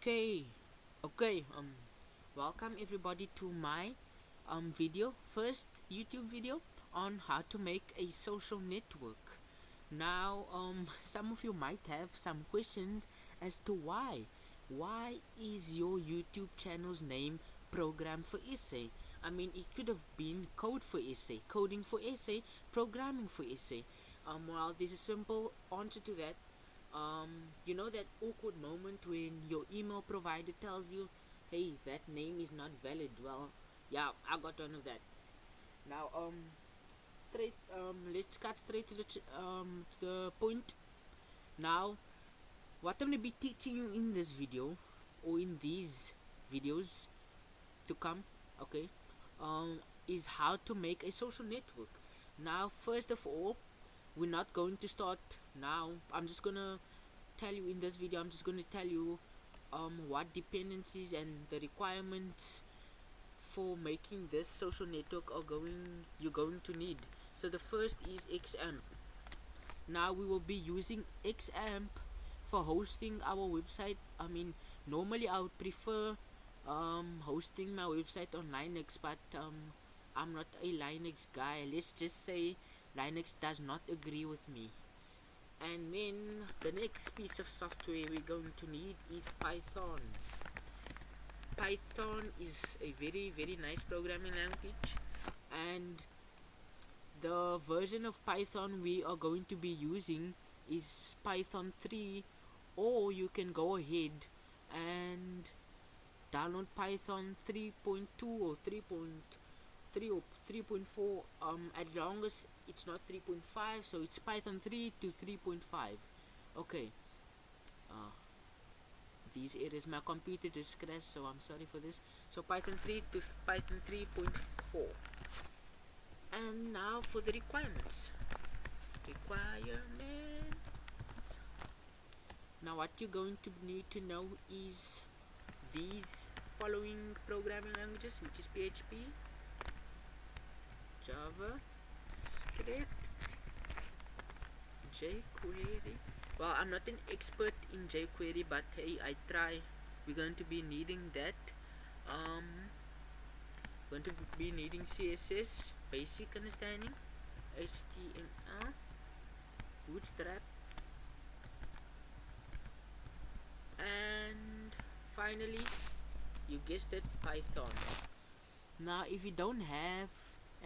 Okay, welcome everybody to my first YouTube video on how to make a social network. Now, some of you might have some questions as to why is your YouTube channel's name Program for Essay? I mean, it could have been Code for Essay, Coding for Essay, Programming for Essay. Well, there's a simple answer to that. You know that awkward moment when your email provider tells you, hey, that name is not valid. Well, yeah, I got one of that. Now, let's cut straight to the point. Now, what I'm gonna be teaching you in this video, or in these videos to come, okay, is how to make a social network. Now, first of all, we're not going to start now. I'm just gonna tell you in this video. I'm just gonna tell you what dependencies and the requirements for making this social network you're going to need. So the first is XAMPP. Now we will be using XAMPP for hosting our website. I mean, normally I would prefer hosting my website on Linux, but I'm not a Linux guy. Let's just say Linux does not agree with me. And then the next piece of software we're going to need is Python. Python is a very nice programming language, and the version of Python we are going to be using is Python 3, or you can go ahead and download Python 3.2 or 3.3 or 3.4, as long as it's not 3.5, so it's Python 3 to 3.5. Okay, these areas, my computer just crashed, so I'm sorry for this. So Python 3 to Python 3.4. And now for the requirements. Now what you're going to need to know is these following programming languages, which is PHP, Java, Script, jQuery. Well, I'm not an expert in jQuery, but hey, I try. We're going to be needing that. Going to be needing CSS, basic understanding, HTML, Bootstrap, and finally, you guessed it, Python. Now, if you don't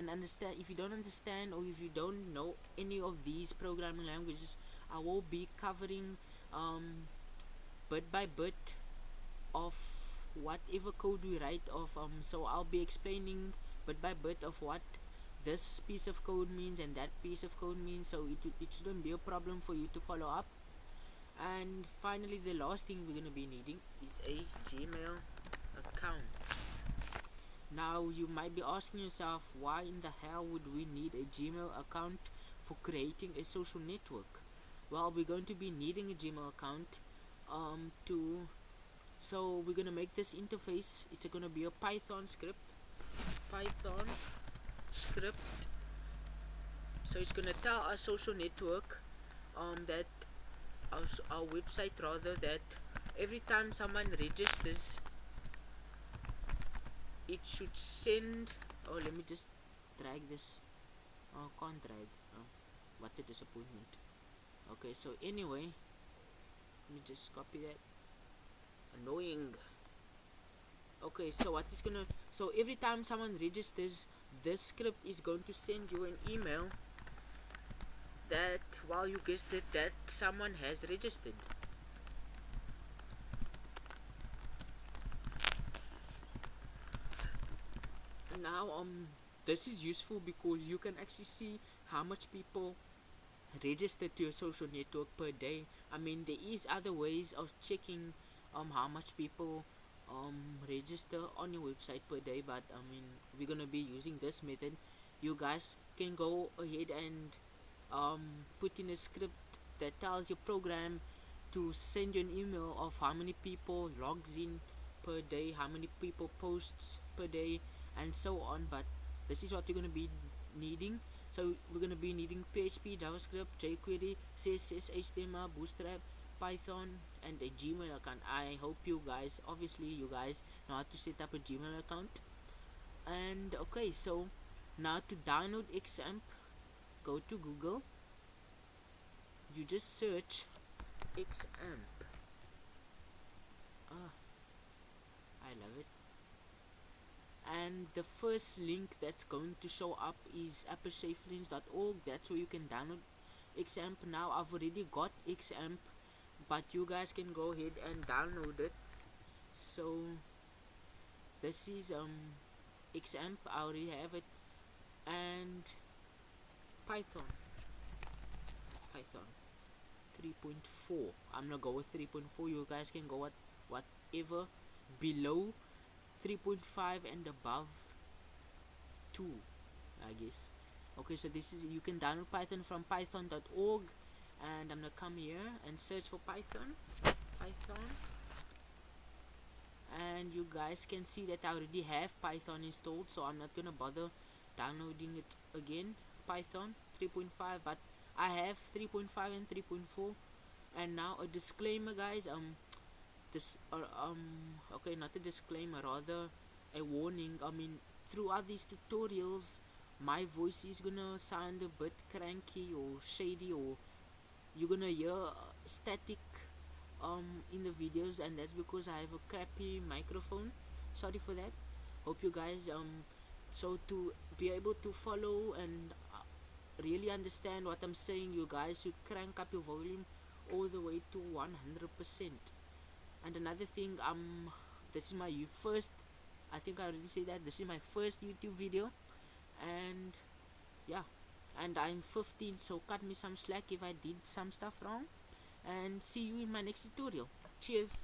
understand, or if you don't know any of these programming languages, I will be covering bit by bit of whatever code we write of. So I'll be explaining bit by bit of what this piece of code means and that piece of code means, so it shouldn't be a problem for you to follow up. And finally, the last thing we're gonna be needing is a Gmail account. Now you might be asking yourself, why in the hell would we need a Gmail account for creating a social network? Well, we're going to be needing a Gmail account so we're gonna make this interface. It's gonna be a Python script. So it's gonna tell our social network that our website rather, that every time someone registers, it should send. Oh, let me just drag this. Oh, can't drag. Oh, what a disappointment. Okay, so anyway, let me just copy that. Annoying. Okay, so so every time someone registers, this script is going to send you an email that, while you guessed it, that someone has registered. Now this is useful because you can actually see how much people register to your social network per day. I mean, there is other ways of checking how much people register on your website per day, but I mean, we're gonna be using this method. You guys can go ahead and put in a script that tells your program to send you an email of how many people logs in per day, how many people posts per day, and so on. But this is what you're going to be needing. So we're going to be needing PHP, JavaScript, jQuery, CSS, HTML, Bootstrap, Python, and a Gmail account. I hope you guys, obviously you guys know how to set up a Gmail account. And okay, so now to download XAMPP, go to Google. You just search XAMPP. Ah, I love it. And the first link that's going to show up is applesafelinks.org. That's where you can download XAMPP. Now I've already got XAMPP, but you guys can go ahead and download it. So this is XAMPP. I already have it. And Python 3.4. I'm gonna go with 3.4. You guys can go with whatever below 3.5 and above 2, I guess. Okay, so this is, you can download Python from python.org, and I'm gonna come here and search for Python, and you guys can see that I already have Python installed, so I'm not gonna bother downloading it again. Python 3.5, but I have 3.5 and 3.4. And now a disclaimer, guys. Okay, not a disclaimer, rather a warning. I mean, throughout these tutorials my voice is gonna sound a bit cranky or shady, or you're gonna hear static in the videos, and that's because I have a crappy microphone. Sorry for that. Hope you guys so to be able to follow and really understand what I'm saying, you guys should crank up your volume all the way to 100%. And another thing, this is my first, I think I already said that this is my first YouTube video, and yeah, and I'm 15, so cut me some slack if I did some stuff wrong, and see you in my next tutorial. Cheers.